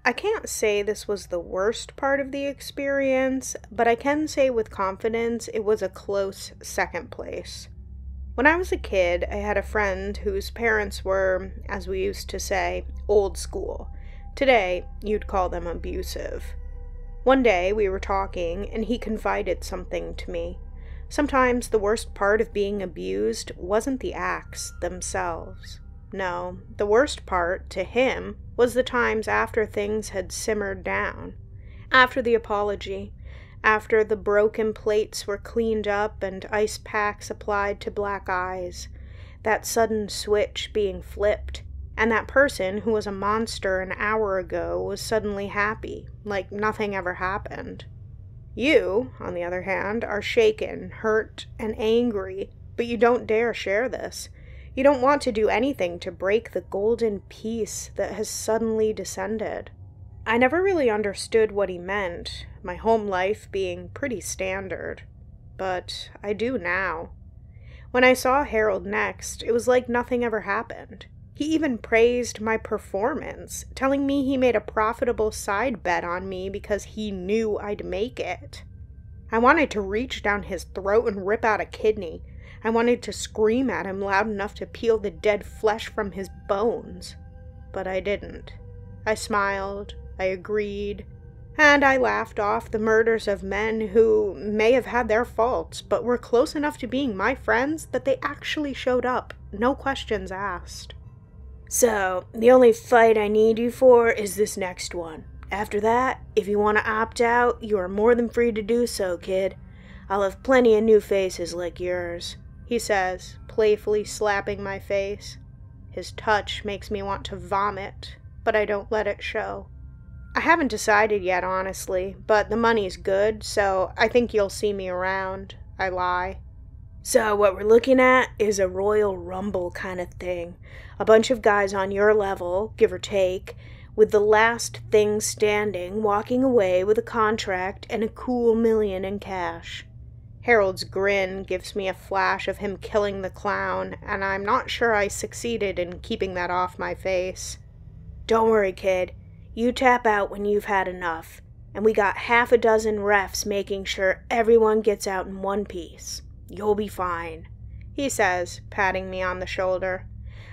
I can't say this was the worst part of the experience, but I can say with confidence it was a close second place. When I was a kid, I had a friend whose parents were, as we used to say, old school. Today, you'd call them abusive. One day, we were talking, and he confided something to me. Sometimes the worst part of being abused wasn't the acts themselves. No, the worst part, to him, was the times after things had simmered down. After the apology, after the broken plates were cleaned up and ice packs applied to black eyes, that sudden switch being flipped, and that person who was a monster an hour ago was suddenly happy, like nothing ever happened. You, on the other hand, are shaken, hurt, and angry, but you don't dare share this. You don't want to do anything to break the golden peace that has suddenly descended. I never really understood what he meant, my home life being pretty standard. But I do now. When I saw Harold next, it was like nothing ever happened. He even praised my performance, telling me he made a profitable side bet on me because he knew I'd make it. I wanted to reach down his throat and rip out a kidney. I wanted to scream at him loud enough to peel the dead flesh from his bones. But I didn't. I smiled, I agreed, and I laughed off the murders of men who may have had their faults, but were close enough to being my friends that they actually showed up, no questions asked. So, the only fight I need you for is this next one. After that, if you want to opt out, you are more than free to do so, kid. I'll have plenty of new faces like yours, he says, playfully slapping my face. His touch makes me want to vomit, but I don't let it show. I haven't decided yet, honestly, but the money's good, so I think you'll see me around. I lie. So what we're looking at is a Royal Rumble kind of thing. A bunch of guys on your level, give or take, with the last thing standing walking away with a contract and a cool $1 million in cash. Harold's grin gives me a flash of him killing the clown, and I'm not sure I succeeded in keeping that off my face. Don't worry, kid. You tap out when you've had enough, and we got 6 refs making sure everyone gets out in one piece. You'll be fine, he says, patting me on the shoulder.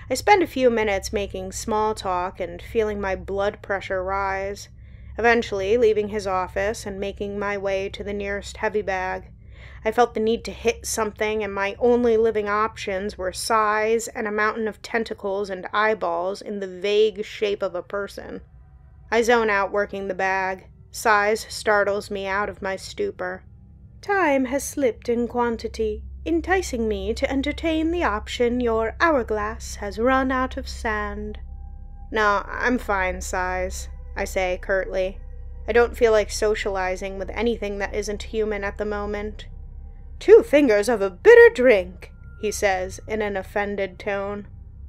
I spend a few minutes making small talk and feeling my blood pressure rise, eventually leaving his office and making my way to the nearest heavy bag. I felt the need to hit something, and my only living options were size and a mountain of tentacles and eyeballs in the vague shape of a person. I zone out working the bag. Size startles me out of my stupor. Time has slipped in quantity, enticing me to entertain the option your hourglass has run out of sand. No, I'm fine, Size, I say curtly. I don't feel like socializing with anything that isn't human at the moment. 2 fingers of a bitter drink, he says in an offended tone.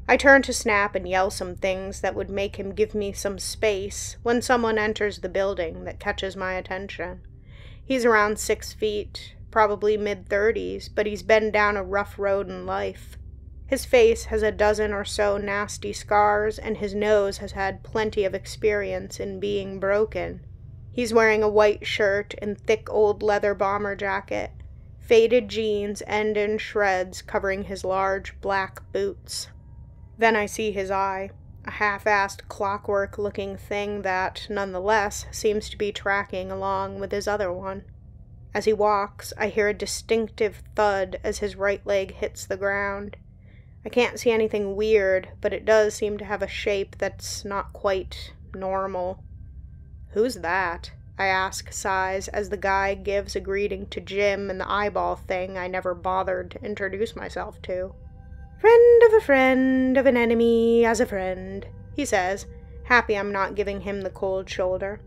I turn to Snap and yell some things that would make him give me some space when someone enters the building that catches my attention. He's around 6 feet, probably mid-30s, but he's been down a rough road in life. His face has a dozen or so nasty scars, and his nose has had plenty of experience in being broken. He's wearing a white shirt and thick old leather bomber jacket. Faded jeans end in shreds covering his large black boots. Then I see his eye, a half-assed clockwork-looking thing that, nonetheless, seems to be tracking along with his other one. As he walks, I hear a distinctive thud as his right leg hits the ground. I can't see anything weird, but it does seem to have a shape that's not quite normal. Who's that? I ask Size as the guy gives a greeting to Jim and the eyeball thing I never bothered to introduce myself to. Friend of an enemy as a friend, he says, happy I'm not giving him the cold shoulder.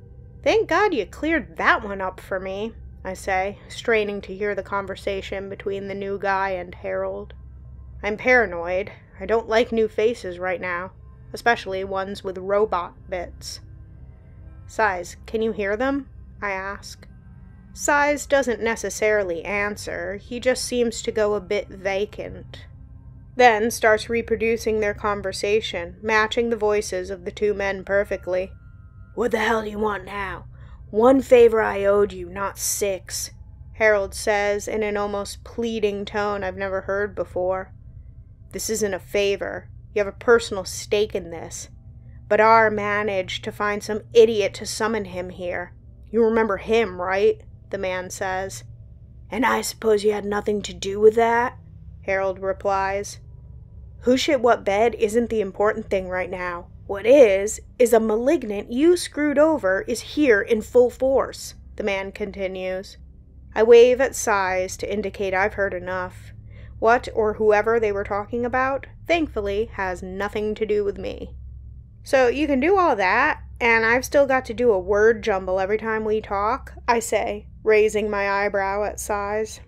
Thank God you cleared that one up for me, I say, straining to hear the conversation between the new guy and Harold. I'm paranoid. I don't like new faces right now, especially ones with robot bits. Size, can you hear them? I ask. Size doesn't necessarily answer. He just seems to go a bit vacant. Then starts reproducing their conversation, matching the voices of the 2 men perfectly. "What the hell do you want now? One favor I owed you, not 6, Harold says in an almost pleading tone I've never heard before. This isn't a favor. You have a personal stake in this. But R managed to find some idiot to summon him here. You remember him, right?" the man says. "And I suppose you had nothing to do with that?" Harold replies. "Who shit what bed isn't the important thing right now. What is a malignant you screwed over is here in full force," the man continues. I wave at sighs to indicate I've heard enough. What or whoever they were talking about, thankfully, has nothing to do with me. "So you can do all that, and I've still got to do a word jumble every time we talk?" I say, raising my eyebrow at sighs.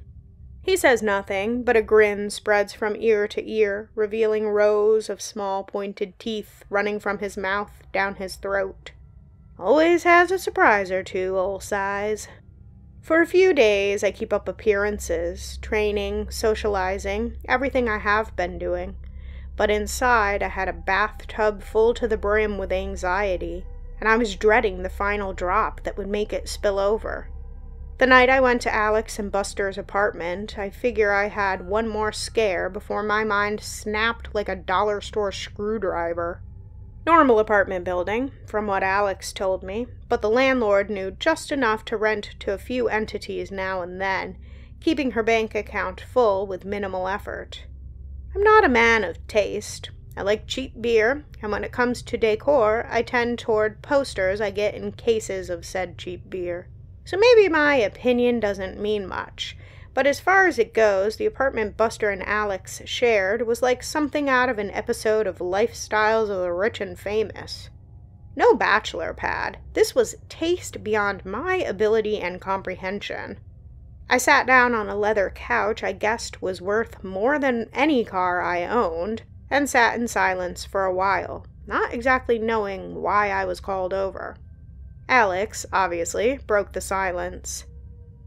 He says nothing, but a grin spreads from ear to ear, revealing rows of small pointed teeth running from his mouth down his throat. Always has a surprise or two, old Sighs. For a few days I keep up appearances, training, socializing, everything I have been doing. But inside I had a bathtub full to the brim with anxiety, and I was dreading the final drop that would make it spill over. The night I went to Alex and Buster's apartment, I figure I had one more scare before my mind snapped like a dollar store screwdriver. Normal apartment building, from what Alex told me, but the landlord knew just enough to rent to a few entities now and then, keeping her bank account full with minimal effort. I'm not a man of taste. I like cheap beer, and when it comes to decor, I tend toward posters I get in cases of said cheap beer. So maybe my opinion doesn't mean much, but as far as it goes, the apartment Buster and Alex shared was like something out of an episode of Lifestyles of the Rich and Famous. No bachelor pad. This was taste beyond my ability and comprehension. I sat down on a leather couch I guessed was worth more than any car I owned, and sat in silence for a while, not exactly knowing why I was called over. Alex, obviously, broke the silence.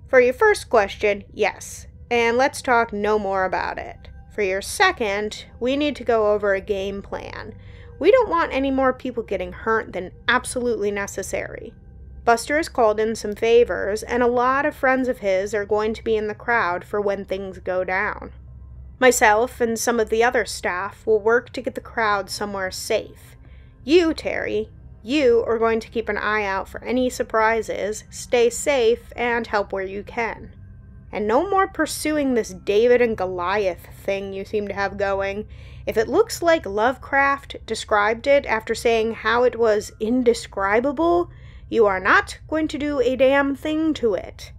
"For your first question, yes, and let's talk no more about it. For your second, we need to go over a game plan. We don't want any more people getting hurt than absolutely necessary. Buster has called in some favors, and a lot of friends of his are going to be in the crowd for when things go down. Myself and some of the other staff will work to get the crowd somewhere safe. You, Terry, you are going to keep an eye out for any surprises, stay safe, and help where you can. And no more pursuing this David and Goliath thing you seem to have going. If it looks like Lovecraft described it after saying how it was indescribable, you are not going to do a damn thing to it.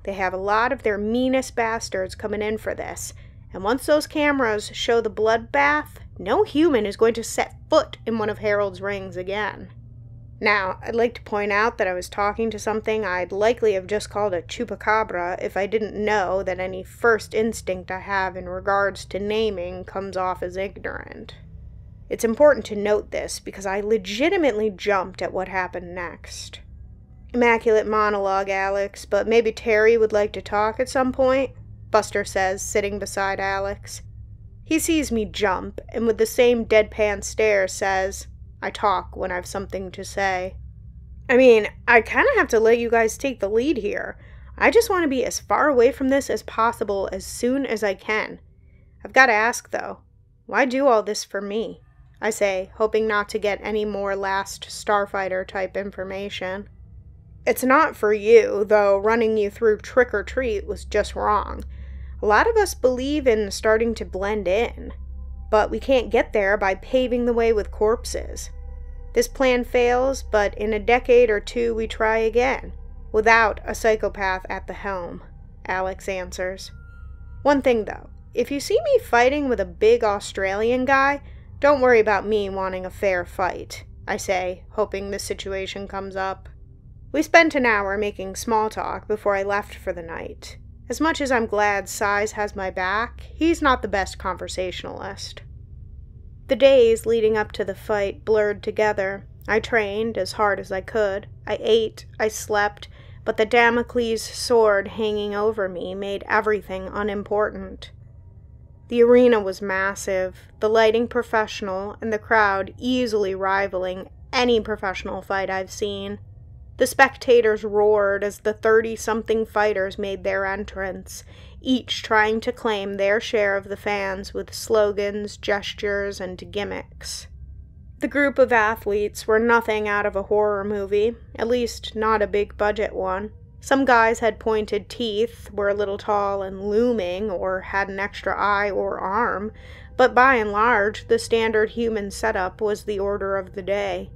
They have a lot of their meanest bastards coming in for this, and once those cameras show the bloodbath, no human is going to set foot in one of Harold's rings again. Now, I'd like to point out that I was talking to something I'd likely have just called a chupacabra if I didn't know that any first instinct I have in regards to naming comes off as ignorant. It's important to note this because I legitimately jumped at what happened next. Immaculate monologue, Alex, but maybe Terry would like to talk at some point, Buster says, sitting beside Alex. He sees me jump, and with the same deadpan stare says, "I talk when I've something to say." I mean, I kind of have to let you guys take the lead here. I just want to be as far away from this as possible as soon as I can. I've got to ask, though, why do all this for me? I say, hoping not to get any more Last Starfighter-type information. It's not for you, though running you through Trick or Treat was just wrong. A lot of us believe in starting to blend in, but we can't get there by paving the way with corpses. This plan fails, but in a decade or two we try again, without a psychopath at the helm, Alex answers. One thing though, if you see me fighting with a big Australian guy, don't worry about me wanting a fair fight, I say, hoping this situation comes up. We spent an hour making small talk before I left for the night. As much as I'm glad Size has my back, he's not the best conversationalist. The days leading up to the fight blurred together. I trained as hard as I could. I ate, I slept, but the Damocles sword hanging over me made everything unimportant. The arena was massive, the lighting professional, and the crowd easily rivaling any professional fight I've seen. The spectators roared as the 30-something fighters made their entrance, each trying to claim their share of the fans with slogans, gestures, and gimmicks. The group of athletes were nothing out of a horror movie, at least not a big-budget one. Some guys had pointed teeth, were a little tall and looming, or had an extra eye or arm, but by and large, the standard human setup was the order of the day.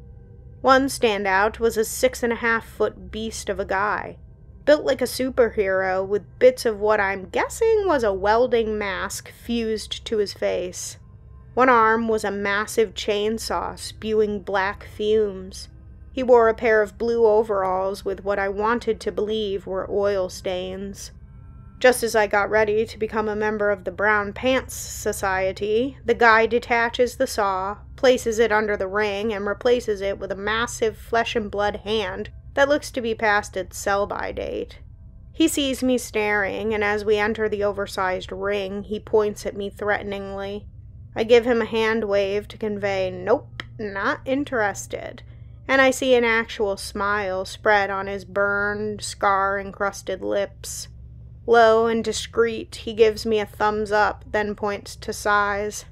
One standout was a 6.5-foot beast of a guy, built like a superhero with bits of what I'm guessing was a welding mask fused to his face. One arm was a massive chainsaw spewing black fumes. He wore a pair of blue overalls with what I wanted to believe were oil stains. Just as I got ready to become a member of the Brown Pants Society, the guy detaches the saw, places it under the ring, and replaces it with a massive flesh-and-blood hand that looks to be past its sell-by date. He sees me staring, and as we enter the oversized ring, he points at me threateningly. I give him a hand wave to convey, "Nope, not interested," and I see an actual smile spread on his burned, scar-encrusted lips. Low and discreet, he gives me a thumbs up, then points to Size.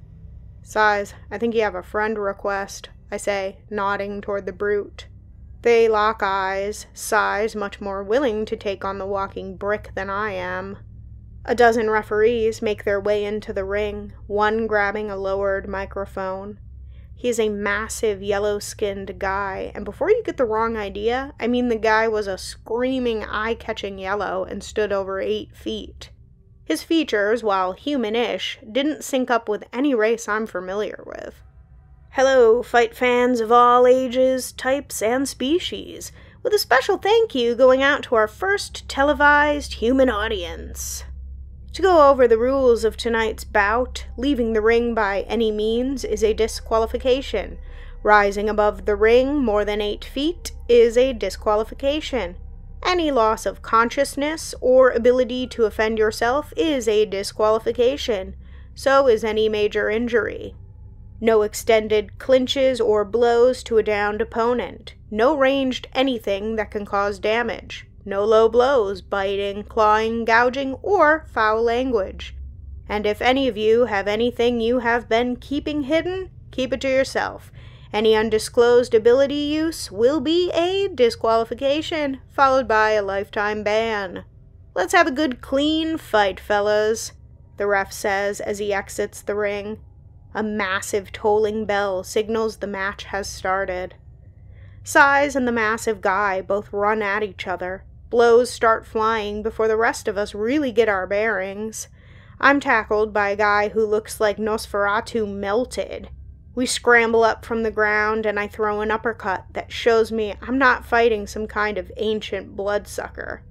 "Size, I think you have a friend request," I say, nodding toward the brute. They lock eyes, Size much more willing to take on the walking brick than I am. A dozen referees make their way into the ring, one grabbing a lowered microphone. He is a massive, yellow-skinned guy, and before you get the wrong idea, I mean the guy was a screaming, eye-catching yellow and stood over 8 feet. His features, while human-ish, didn't sync up with any race I'm familiar with. Hello, fight fans of all ages, types, and species, with a special thank you going out to our first televised human audience. To go over the rules of tonight's bout, leaving the ring by any means is a disqualification. Rising above the ring more than 8 feet is a disqualification. Any loss of consciousness or ability to offend yourself is a disqualification. So is any major injury. No extended clinches or blows to a downed opponent. No ranged anything that can cause damage. No low blows, biting, clawing, gouging, or foul language. And if any of you have anything you have been keeping hidden, keep it to yourself. Any undisclosed ability use will be a disqualification, followed by a lifetime ban. Let's have a good clean fight, fellas, the ref says as he exits the ring. A massive tolling bell signals the match has started. Size and the massive guy both run at each other. Blows start flying before the rest of us really get our bearings. I'm tackled by a guy who looks like Nosferatu melted. We scramble up from the ground and I throw an uppercut that shows me I'm not fighting some kind of ancient bloodsucker.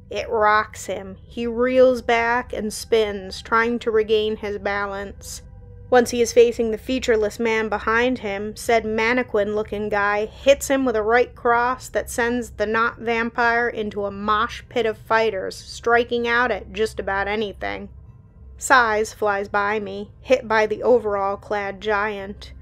It rocks him. He reels back and spins, trying to regain his balance. Once he is facing the featureless man behind him, said mannequin-looking guy hits him with a right cross that sends the not vampire into a mosh pit of fighters, striking out at just about anything. Size flies by me, hit by the overall-clad giant.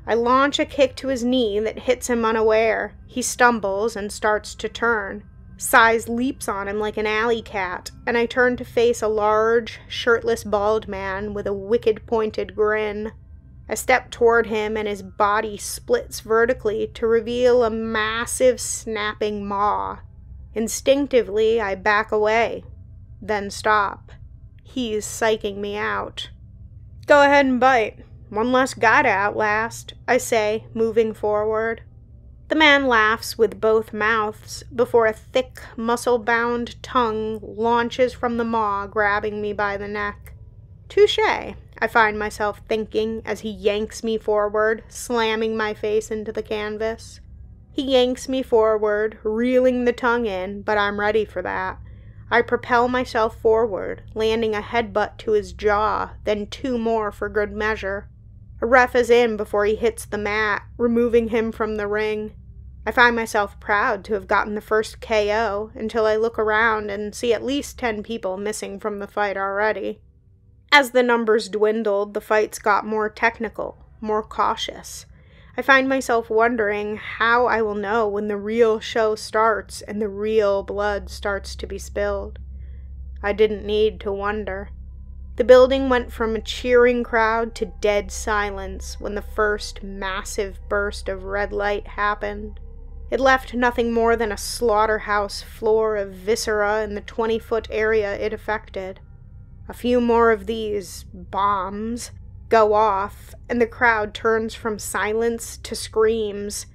I launch a kick to his knee that hits him unaware. He stumbles and starts to turn. Size leaps on him like an alley cat, and I turn to face a large, shirtless bald man with a wicked pointed grin. I step toward him and his body splits vertically to reveal a massive snapping maw. Instinctively, I back away, then stop. He's psyching me out. "Go ahead and bite. One less guy to outlast," I say, moving forward. The man laughs with both mouths before a thick, muscle-bound tongue launches from the maw, grabbing me by the neck. Touché, I find myself thinking as he yanks me forward, slamming my face into the canvas. He yanks me forward, reeling the tongue in, but I'm ready for that. I propel myself forward, landing a headbutt to his jaw, then 2 more for good measure. A ref is in before he hits the mat, removing him from the ring. I find myself proud to have gotten the first KO until I look around and see at least 10 people missing from the fight already. As the numbers dwindled, the fights got more technical, more cautious. I find myself wondering how I will know when the real show starts and the real blood starts to be spilled. I didn't need to wonder. The building went from a cheering crowd to dead silence when the first massive burst of red light happened. It left nothing more than a slaughterhouse floor of viscera in the 20-foot area it affected. A few more of these bombs go off, and the crowd turns from silence to screams.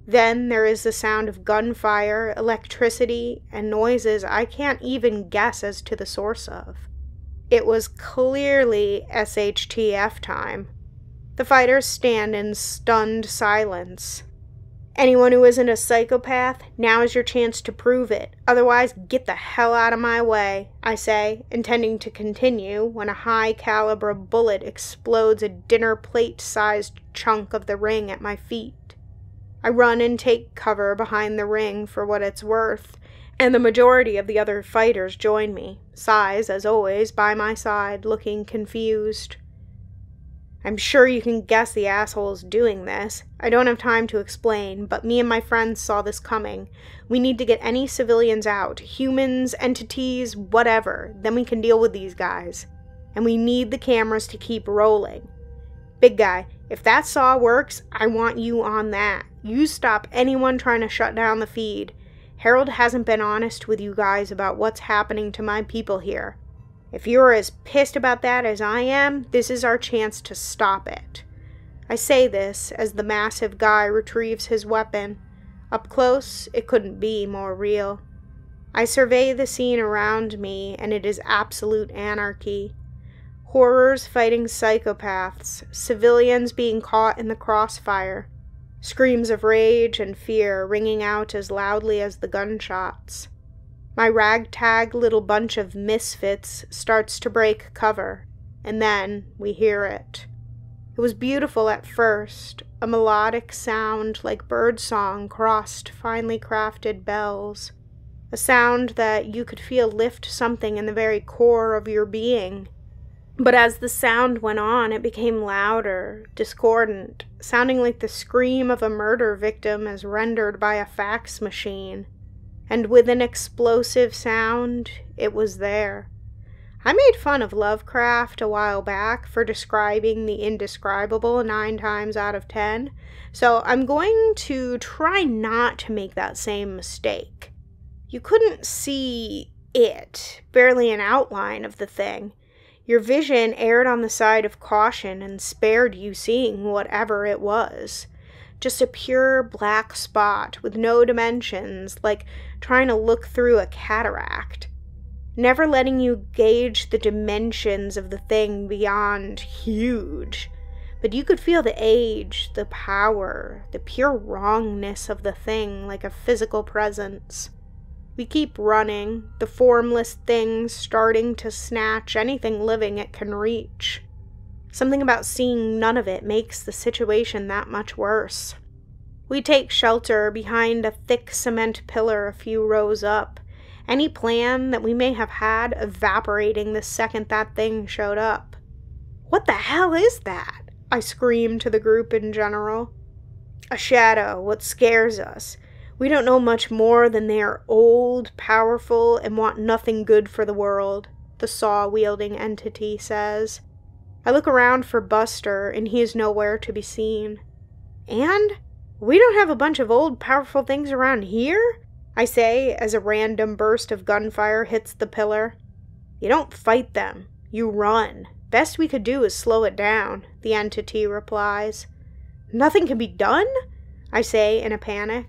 Then there is the sound of gunfire, electricity, and noises I can't even guess as to the source of. It was clearly SHTF time. The fighters stand in stunned silence. Anyone who isn't a psychopath, now is your chance to prove it. Otherwise, get the hell out of my way, I say, intending to continue when a high-caliber bullet explodes a dinner plate-sized chunk of the ring at my feet. I run and take cover behind the ring for what it's worth, and the majority of the other fighters join me, Size, as always, by my side, looking confused. I'm sure you can guess the asshole's doing this. I don't have time to explain, but me and my friends saw this coming. We need to get any civilians out, humans, entities, whatever. Then we can deal with these guys. And we need the cameras to keep rolling. Big guy, if that saw works, I want you on that. You stop anyone trying to shut down the feed. Harold hasn't been honest with you guys about what's happening to my people here. If you're as pissed about that as I am, this is our chance to stop it. I say this as the massive guy retrieves his weapon. Up close, it couldn't be more real. I survey the scene around me, and it is absolute anarchy. Horrors fighting psychopaths, civilians being caught in the crossfire, screams of rage and fear ringing out as loudly as the gunshots. My ragtag little bunch of misfits starts to break cover, and then we hear it. It was beautiful at first, a melodic sound like birdsong crossed finely crafted bells, a sound that you could feel lift something in the very core of your being. But as the sound went on, it became louder, discordant, sounding like the scream of a murder victim as rendered by a fax machine. And with an explosive sound, it was there. I made fun of Lovecraft a while back for describing the indescribable 9 times out of 10, so I'm going to try not to make that same mistake. You couldn't see it, barely an outline of the thing. Your vision erred on the side of caution and spared you seeing whatever it was. Just a pure black spot with no dimensions, like trying to look through a cataract. Never letting you gauge the dimensions of the thing beyond huge. But you could feel the age, the power, the pure wrongness of the thing like a physical presence. We keep running, the formless thing starting to snatch anything living it can reach. Something about seeing none of it makes the situation that much worse. We take shelter behind a thick cement pillar a few rows up, any plan that we may have had evaporating the second that thing showed up. What the hell is that? I scream to the group in general. A shadow, what scares us. We don't know much more than they are old, powerful, and want nothing good for the world, the saw-wielding entity says. I look around for Buster, and he is nowhere to be seen. And? We don't have a bunch of old, powerful things around here? I say, as a random burst of gunfire hits the pillar. You don't fight them. You run. Best we could do is slow it down, the entity replies. Nothing can be done? I say in a panic.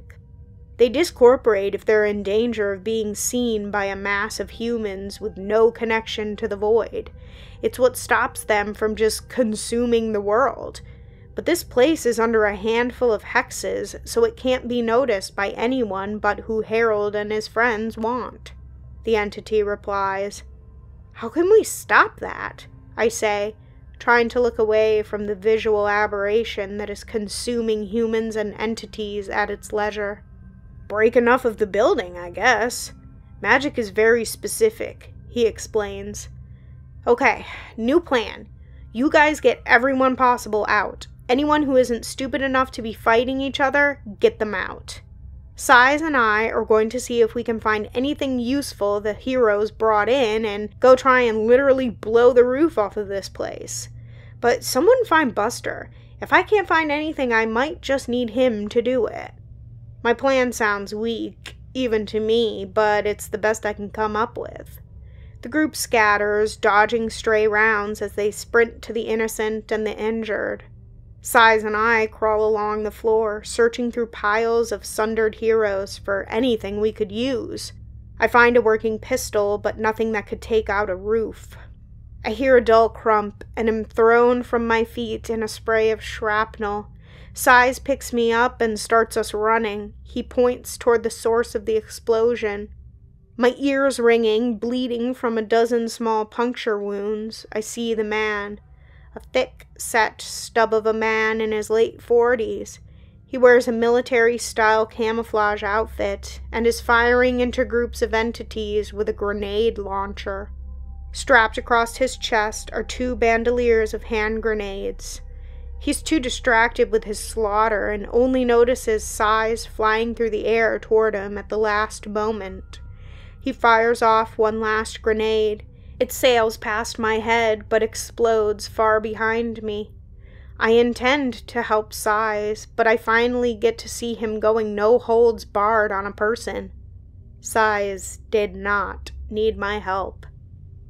They discorporate if they're in danger of being seen by a mass of humans with no connection to the void. It's what stops them from just consuming the world. But this place is under a handful of hexes, so it can't be noticed by anyone but who Harold and his friends want, the entity replies. How can we stop that? I say, trying to look away from the visual aberration that is consuming humans and entities at its leisure. Break enough of the building, I guess. Magic is very specific, he explains. Okay, new plan. You guys get everyone possible out. Anyone who isn't stupid enough to be fighting each other, get them out. Size and I are going to see if we can find anything useful the heroes brought in and go try and literally blow the roof off of this place. But someone find Buster. If I can't find anything, I might just need him to do it. My plan sounds weak, even to me, but it's the best I can come up with. The group scatters, dodging stray rounds as they sprint to the innocent and the injured. Size and I crawl along the floor, searching through piles of sundered heroes for anything we could use. I find a working pistol, but nothing that could take out a roof. I hear a dull crump and am thrown from my feet in a spray of shrapnel. Size picks me up and starts us running. He points toward the source of the explosion. My ears ringing, bleeding from a dozen small puncture wounds, I see the man. A thick-set stub of a man in his late 40s. He wears a military-style camouflage outfit and is firing into groups of entities with a grenade launcher. Strapped across his chest are 2 bandoliers of hand grenades. He's too distracted with his slaughter and only notices Size flying through the air toward him at the last moment. He fires off one last grenade. It sails past my head, but explodes far behind me. I intend to help Size, but I finally get to see him going no holds barred on a person. Size did not need my help.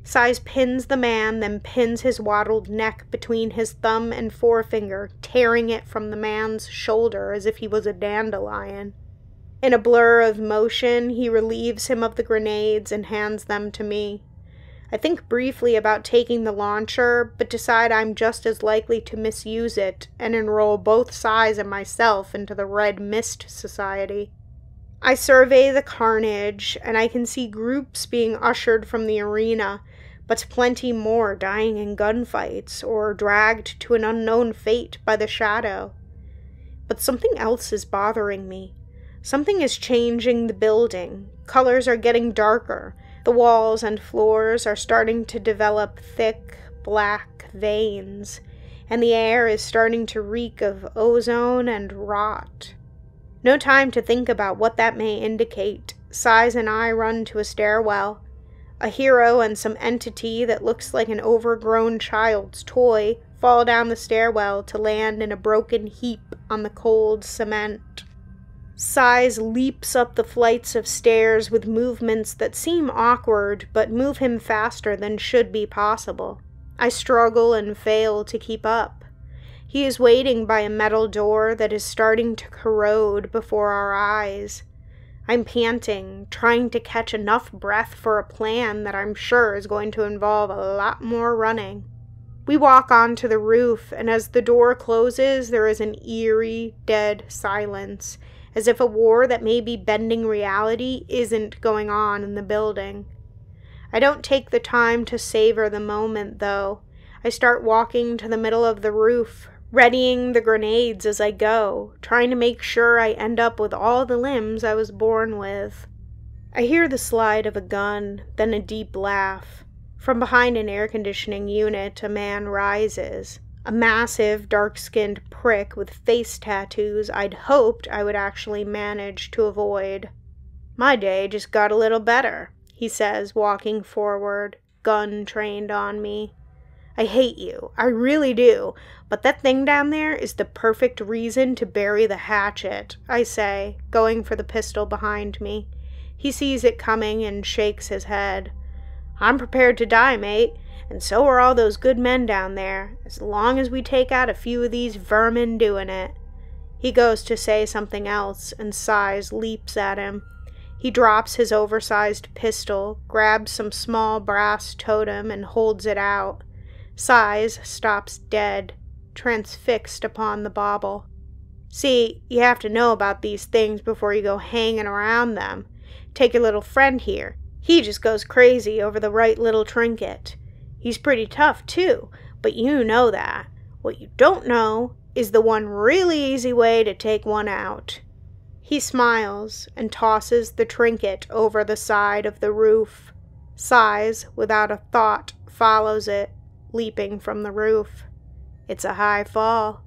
Size pins the man, then pins his waddled neck between his thumb and forefinger, tearing it from the man's shoulder as if he was a dandelion. In a blur of motion, he relieves him of the grenades and hands them to me. I think briefly about taking the launcher, but decide I'm just as likely to misuse it and enroll both Size and myself into the Red Mist Society. I survey the carnage, and I can see groups being ushered from the arena, but plenty more dying in gunfights or dragged to an unknown fate by the shadow. But something else is bothering me. Something is changing the building. Colors are getting darker. The walls and floors are starting to develop thick, black veins, and the air is starting to reek of ozone and rot. No time to think about what that may indicate. Size and I run to a stairwell. A hero and some entity that looks like an overgrown child's toy fall down the stairwell to land in a broken heap on the cold cement. Size leaps up the flights of stairs with movements that seem awkward but move him faster than should be possible. I struggle and fail to keep up. He is waiting by a metal door that is starting to corrode before our eyes. I'm panting, trying to catch enough breath for a plan that I'm sure is going to involve a lot more running. We walk onto the roof, and as the door closes, there is an eerie, dead silence, as if a war that may be bending reality isn't going on in the building. I don't take the time to savor the moment, though. I start walking to the middle of the roof, readying the grenades as I go, trying to make sure I end up with all the limbs I was born with. I hear the slide of a gun, then a deep laugh. From behind an air conditioning unit, a man rises. A massive, dark-skinned prick with face tattoos I'd hoped I would actually manage to avoid. "My day just got a little better," he says, walking forward, gun trained on me. "I hate you, I really do, but that thing down there is the perfect reason to bury the hatchet," I say, going for the pistol behind me. He sees it coming and shakes his head. "I'm prepared to die, mate. And so are all those good men down there, as long as we take out a few of these vermin doing it." He goes to say something else, and Size leaps at him. He drops his oversized pistol, grabs some small brass totem, and holds it out. Size stops dead, transfixed upon the bauble. "See, you have to know about these things before you go hanging around them. Take your little friend here. He just goes crazy over the right little trinket. He's pretty tough, too, but you know that. What you don't know is the one really easy way to take one out." He smiles and tosses the trinket over the side of the roof. Size, without a thought, follows it, leaping from the roof. It's a high fall.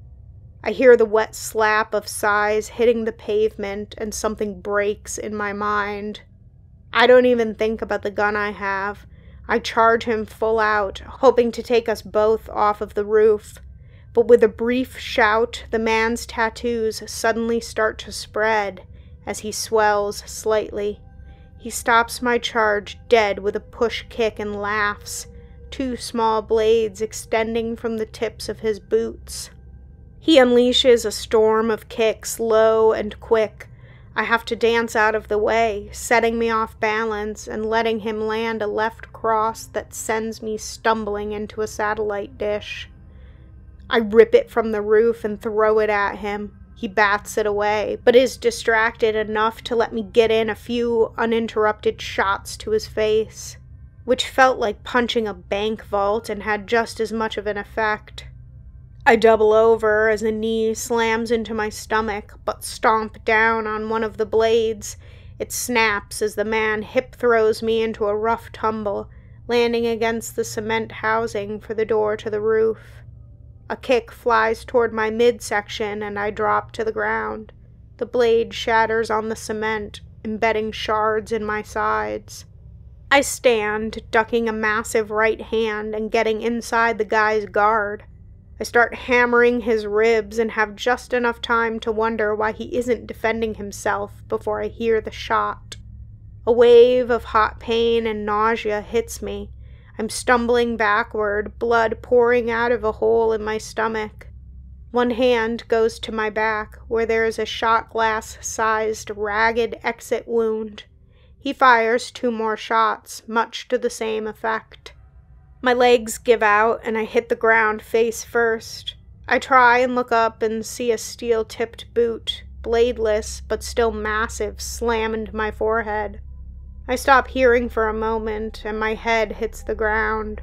I hear the wet slap of sighs hitting the pavement, and something breaks in my mind. I don't even think about the gun I have. I charge him full out, hoping to take us both off of the roof. But with a brief shout, the man's tattoos suddenly start to spread as he swells slightly. He stops my charge dead with a push kick and laughs, 2 small blades extending from the tips of his boots. He unleashes a storm of kicks, low and quick. I have to dance out of the way, setting me off balance and letting him land a left cross that sends me stumbling into a satellite dish. I rip it from the roof and throw it at him. He bats it away, but is distracted enough to let me get in a few uninterrupted shots to his face, which felt like punching a bank vault and had just as much of an effect. I double over as a knee slams into my stomach, but stomp down on one of the blades. It snaps as the man hip throws me into a rough tumble, landing against the cement housing for the door to the roof. A kick flies toward my midsection and I drop to the ground. The blade shatters on the cement, embedding shards in my sides. I stand, ducking a massive right hand and getting inside the guy's guard. I start hammering his ribs and have just enough time to wonder why he isn't defending himself before I hear the shot. A wave of hot pain and nausea hits me. I'm stumbling backward, blood pouring out of a hole in my stomach. One hand goes to my back, where there is a shot glass-sized, ragged exit wound. He fires 2 more shots, much to the same effect. My legs give out, and I hit the ground face first. I try and look up and see a steel-tipped boot, bladeless but still massive, slam into my forehead. I stop hearing for a moment, and my head hits the ground.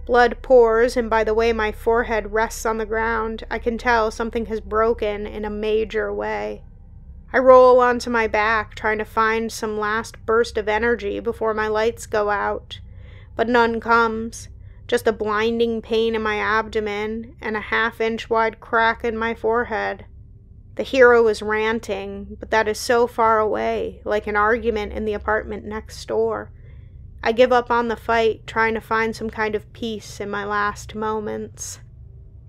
Blood pours, and by the way my forehead rests on the ground, I can tell something has broken in a major way. I roll onto my back, trying to find some last burst of energy before my lights go out, but none comes, just a blinding pain in my abdomen and a 1/2-inch wide crack in my forehead. The hero is ranting, but that is so far away, like an argument in the apartment next door. I give up on the fight, trying to find some kind of peace in my last moments.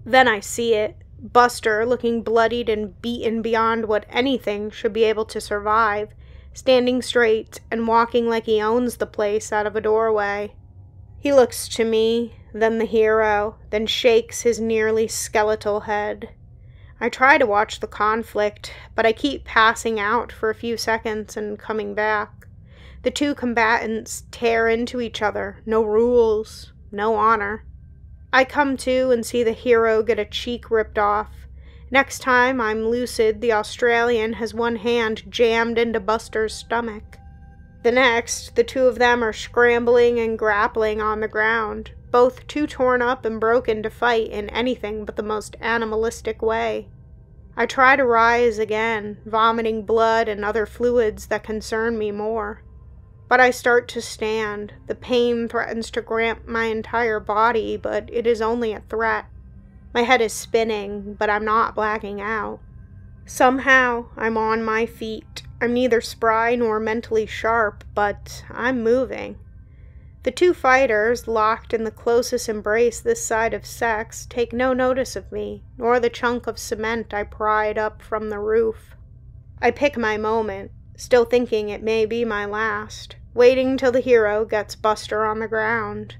Then I see it. Buster, looking bloodied and beaten beyond what anything should be able to survive, standing straight and walking like he owns the place out of a doorway. He looks to me, then the hero, then shakes his nearly skeletal head. I try to watch the conflict, but I keep passing out for a few seconds and coming back. The 2 combatants tear into each other, no rules, no honor. I come to and see the hero get a cheek ripped off. Next time I'm lucid, the Australian has one hand jammed into Buster's stomach. The next, the 2 of them are scrambling and grappling on the ground, both too torn up and broken to fight in anything but the most animalistic way. I try to rise again, vomiting blood and other fluids that concern me more. But I start to stand. The pain threatens to cramp my entire body, but it is only a threat. My head is spinning, but I'm not blacking out. Somehow, I'm on my feet. I'm neither spry nor mentally sharp, but I'm moving. The 2 fighters, locked in the closest embrace this side of sex, take no notice of me, nor the chunk of cement I pried up from the roof. I pick my moment, still thinking it may be my last, waiting till the hero gets Buster on the ground.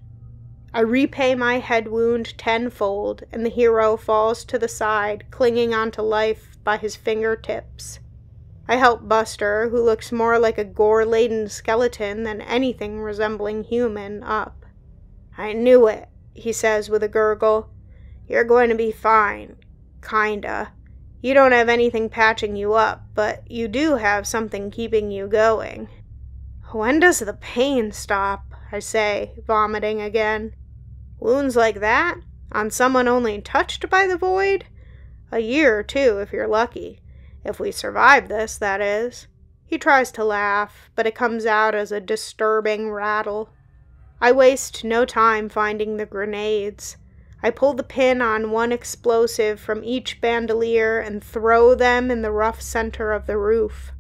I repay my head wound tenfold, and the hero falls to the side, clinging onto life by his fingertips. I help Buster, who looks more like a gore-laden skeleton than anything resembling human, up. "I knew it," he says with a gurgle. "You're going to be fine. Kinda. You don't have anything patching you up, but you do have something keeping you going." "When does the pain stop?" I say, vomiting again. "Wounds like that? On someone only touched by the void? A year or 2 if you're lucky. If we survive this, that is." He tries to laugh, but it comes out as a disturbing rattle. I waste no time finding the grenades. I pull the pin on one explosive from each bandolier and throw them in the rough center of the roof.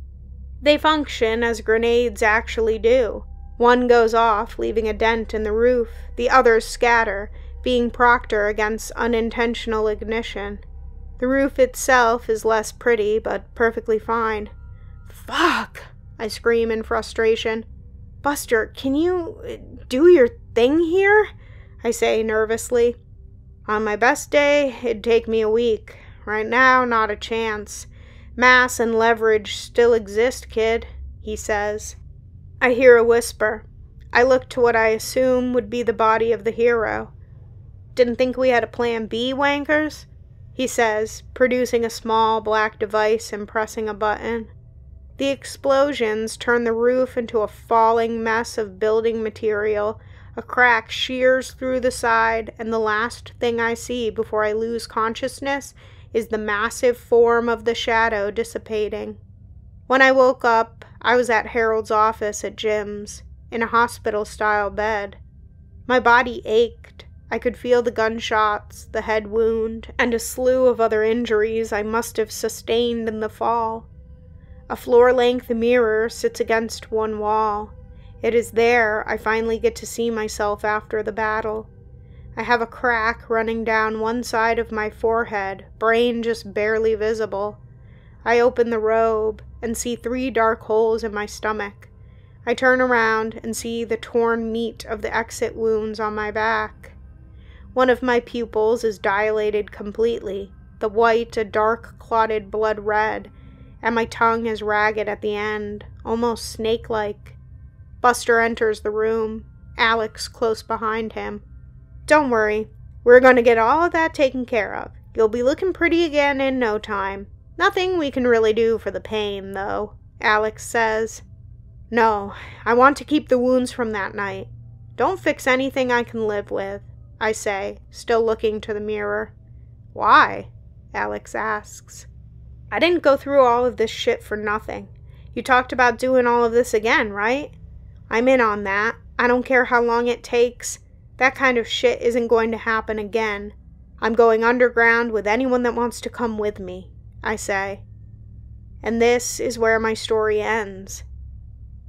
They function as grenades actually do. One goes off, leaving a dent in the roof. The others scatter, being Proctor against unintentional ignition. The roof itself is less pretty, but perfectly fine. Fuck! I scream in frustration. Buster, can you do your thing here? I say nervously. On my best day, it'd take me a week. Right now, not a chance. Mass and leverage still exist, kid, he says. I hear a whisper. I look to what I assume would be the body of the hero. Didn't think we had a plan B, wankers? He says, producing a small black device and pressing a button. The explosions turn the roof into a falling mess of building material. A crack shears through the side, and the last thing I see before I lose consciousness is the massive form of the shadow dissipating. When I woke up, I was at Harold's office at Jim's, in a hospital-style bed. My body ached. I could feel the gunshots, the head wound, and a slew of other injuries I must have sustained in the fall. A floor-length mirror sits against one wall. It is there I finally get to see myself after the battle. I have a crack running down one side of my forehead, brain just barely visible. I open the robe and see 3 dark holes in my stomach. I turn around and see the torn meat of the exit wounds on my back. One of my pupils is dilated completely, the white a dark clotted blood red, and my tongue is ragged at the end, almost snake-like. Buster enters the room, Alex close behind him. Don't worry, we're going to get all of that taken care of. You'll be looking pretty again in no time. Nothing we can really do for the pain, though, Alex says. No, I want to keep the wounds from that night. Don't fix anything I can live with, I say, still looking to the mirror. Why? Alex asks. I didn't go through all of this shit for nothing. You talked about doing all of this again, right? I'm in on that. I don't care how long it takes. That kind of shit isn't going to happen again. I'm going underground with anyone that wants to come with me, I say. And this is where my story ends.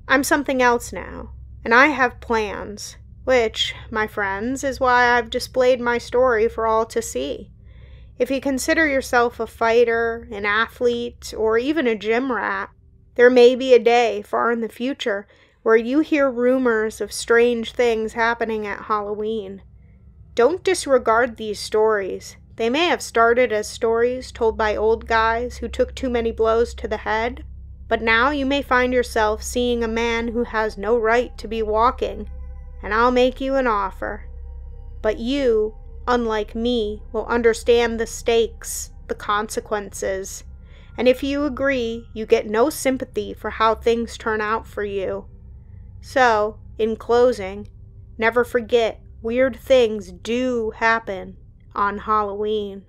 I'm something else now, and I have plans, which, my friends, is why I've displayed my story for all to see. If you consider yourself a fighter, an athlete, or even a gym rat, there may be a day far in the future where you hear rumors of strange things happening at Halloween. Don't disregard these stories. They may have started as stories told by old guys who took too many blows to the head, but now you may find yourself seeing a man who has no right to be walking, and I'll make you an offer. But you, unlike me, will understand the stakes, the consequences, and if you agree, you get no sympathy for how things turn out for you. So, in closing, never forget, weird things do happen on Halloween.